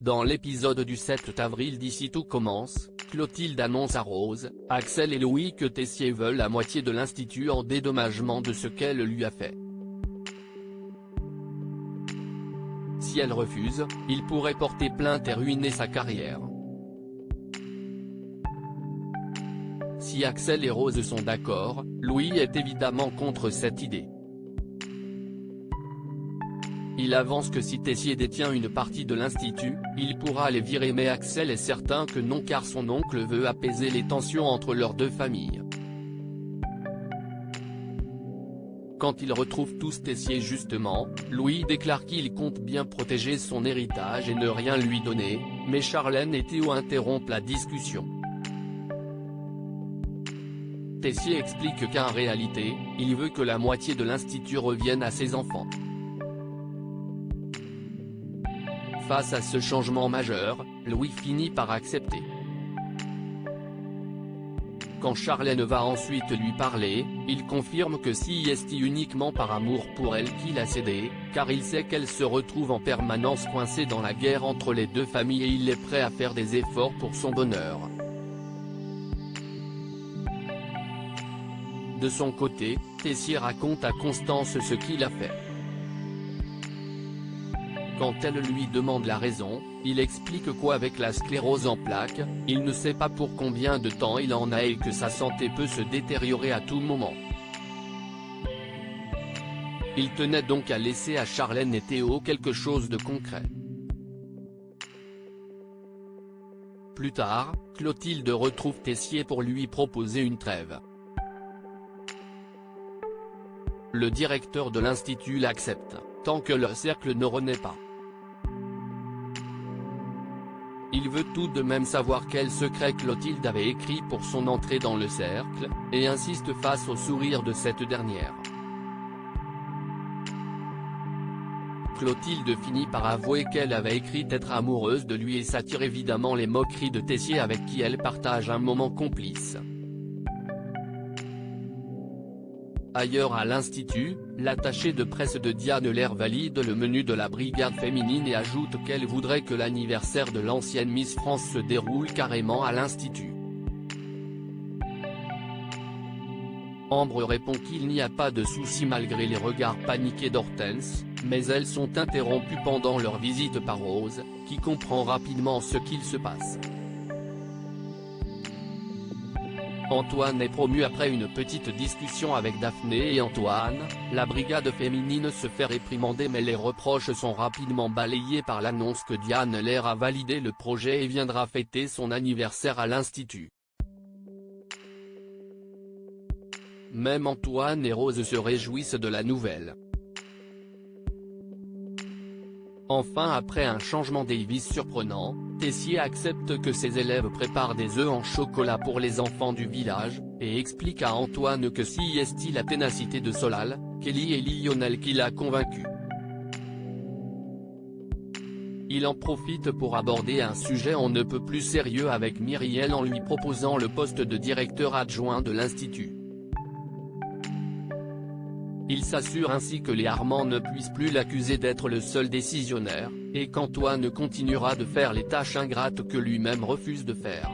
Dans l'épisode du 7 avril d'Ici tout commence, Clotilde annonce à Rose, Axel et Louis que Tessier veut la moitié de l'Institut en dédommagement de ce qu'elle lui a fait. Si elle refuse, il pourrait porter plainte et ruiner sa carrière. Si Axel et Rose sont d'accord, Louis est évidemment contre cette idée. Il avance que si Tessier détient une partie de l'Institut, il pourra les virer, mais Axel est certain que non, car son oncle veut apaiser les tensions entre leurs deux familles. Quand ils retrouvent tous Tessier justement, Louis déclare qu'il compte bien protéger son héritage et ne rien lui donner, mais Charlène et Théo interrompent la discussion. Tessier explique qu'en réalité, il veut que la moitié de l'Institut revienne à ses enfants. Face à ce changement majeur, Louis finit par accepter. Quand Charlène va ensuite lui parler, il confirme que c'est uniquement par amour pour elle qu'il a cédé, car il sait qu'elle se retrouve en permanence coincée dans la guerre entre les deux familles et il est prêt à faire des efforts pour son bonheur. De son côté, Tessier raconte à Constance ce qu'il a fait. Quand elle lui demande la raison, il explique qu'avec la sclérose en plaques, il ne sait pas pour combien de temps il en a et que sa santé peut se détériorer à tout moment. Il tenait donc à laisser à Charlène et Théo quelque chose de concret. Plus tard, Clotilde retrouve Tessier pour lui proposer une trêve. Le directeur de l'Institut l'accepte, tant que le cercle ne renaît pas. Il veut tout de même savoir quel secret Clotilde avait écrit pour son entrée dans le cercle, et insiste face au sourire de cette dernière. Clotilde finit par avouer qu'elle avait écrit être amoureuse de lui et s'attire évidemment les moqueries de Tessier avec qui elle partage un moment complice. Ailleurs à l'Institut, l'attachée de presse de Diane Lair valide le menu de la brigade féminine et ajoute qu'elle voudrait que l'anniversaire de l'ancienne Miss France se déroule carrément à l'Institut. Ambre répond qu'il n'y a pas de souci malgré les regards paniqués d'Hortense, mais elles sont interrompues pendant leur visite par Rose, qui comprend rapidement ce qu'il se passe. Antoine est promu après une petite discussion avec Daphné et Antoine, la brigade féminine se fait réprimander mais les reproches sont rapidement balayés par l'annonce que Diane Lair a validé le projet et viendra fêter son anniversaire à l'Institut. Même Antoine et Rose se réjouissent de la nouvelle. Enfin, après un changement Davis surprenant, Tessier accepte que ses élèves préparent des œufs en chocolat pour les enfants du village, et explique à Antoine que c'est la ténacité de Solal, Kelly et Lionel qui l'a convaincu. Il en profite pour aborder un sujet on ne peut plus sérieux avec Myriel en lui proposant le poste de directeur adjoint de l'Institut. Il s'assure ainsi que les Armands ne puissent plus l'accuser d'être le seul décisionnaire, et qu'Antoine continuera de faire les tâches ingrates que lui-même refuse de faire.